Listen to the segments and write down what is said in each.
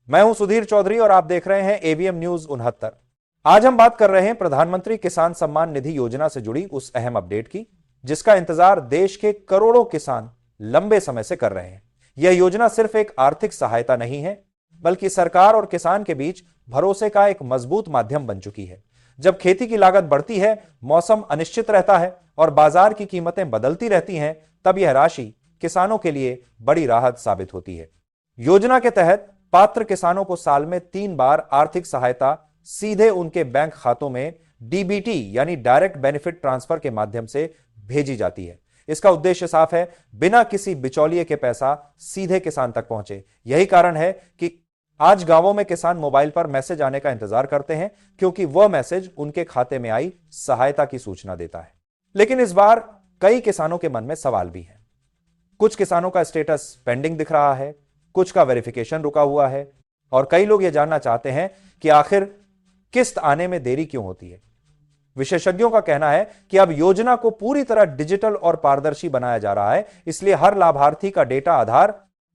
मैं हूं सुधीर चौधरी और आप देख रहे हैं एवीएम न्यूज 69। आज हम बात कर रहे हैं प्रधानमंत्री किसान सम्मान निधि योजना से जुड़ी उस अहम अपडेट की, जिसका इंतजार देश के करोड़ों किसान लंबे समय से कर रहे हैं। यह योजना सिर्फ एक आर्थिक सहायता नहीं है, बल्कि सरकार और किसान के बीच भरोसे का एक मजबूत माध्यम बन चुकी है। जब खेती की लागत बढ़ती है, मौसम अनिश्चित रहता है और बाजार की कीमतें बदलती रहती हैं, तब यह राशि किसानों के लिए बड़ी राहत साबित होती है। योजना के तहत पात्र किसानों को साल में 3 बार आर्थिक सहायता सीधे उनके बैंक खातों में डीबीटी यानी डायरेक्ट बेनिफिट ट्रांसफर के माध्यम से भेजी जाती है। इसका उद्देश्य साफ है, बिना किसी बिचौलिए के पैसा सीधे किसान तक पहुंचे। यही कारण है कि आज गांवों में किसान मोबाइल पर मैसेज आने का इंतजार करते हैं, क्योंकि वह मैसेज उनके खाते में आई सहायता की सूचना देता है। लेकिन इस बार कई किसानों के मन में सवाल भी है। कुछ किसानों का स्टेटस पेंडिंग दिख रहा है, कुछ का वेरिफिकेशन रुका हुआ है और कई लोग यह जानना चाहते हैं कि आखिर किस्त आने में देरी क्यों होती है। विशेषज्ञों का कहना है कि अब योजना को पूरी तरह डिजिटल और पारदर्शी बनाया जा रहा है, इसलिए हर लाभार्थी का डेटा, आधार,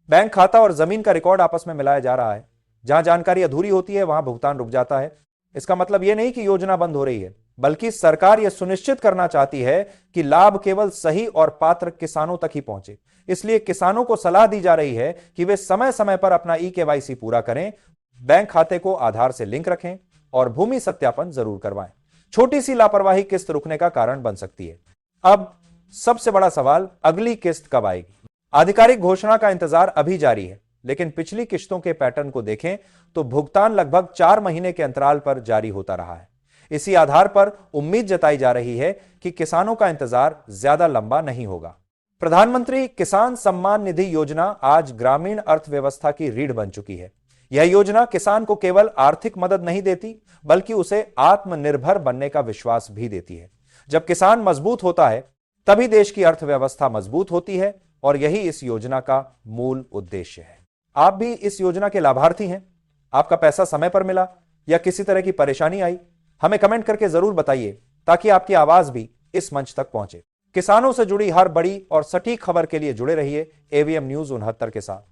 बैंक खाता और जमीन का रिकॉर्ड आपस में मिलाया जा रहा है। जहां जानकारी अधूरी होती है, वहां भुगतान रुक जाता है। इसका मतलब यह नहीं कि योजना बंद हो रही है, बल्कि सरकार यह सुनिश्चित करना चाहती है कि लाभ केवल सही और पात्र किसानों तक ही पहुंचे। इसलिए किसानों को सलाह दी जा रही है कि वे समय समय पर अपना ई-केवाईसी पूरा करें, बैंक खाते को आधार से लिंक रखें और भूमि सत्यापन जरूर करवाएं। छोटी सी लापरवाही किस्त रुकने का कारण बन सकती है। अब सबसे बड़ा सवाल, अगली किस्त कब आएगी? आधिकारिक घोषणा का इंतजार अभी जारी है, लेकिन पिछली किस्तों के पैटर्न को देखें तो भुगतान लगभग 4 महीने के अंतराल पर जारी होता रहा है। इसी आधार पर उम्मीद जताई जा रही है कि किसानों का इंतजार ज्यादा लंबा नहीं होगा। प्रधानमंत्री किसान सम्मान निधि योजना आज ग्रामीण अर्थव्यवस्था की रीढ़ बन चुकी है। यह योजना किसान को केवल आर्थिक मदद नहीं देती, बल्कि उसे आत्मनिर्भर बनने का विश्वास भी देती है। जब किसान मजबूत होता है, तभी देश की अर्थव्यवस्था मजबूत होती है और यही इस योजना का मूल उद्देश्य है। आप भी इस योजना के लाभार्थी हैं? आपका पैसा समय पर मिला या किसी तरह की परेशानी आई? हमें कमेंट करके जरूर बताइए, ताकि आपकी आवाज भी इस मंच तक पहुंचे। किसानों से जुड़ी हर बड़ी और सटीक खबर के लिए जुड़े रहिए एवीएम न्यूज 69 के साथ।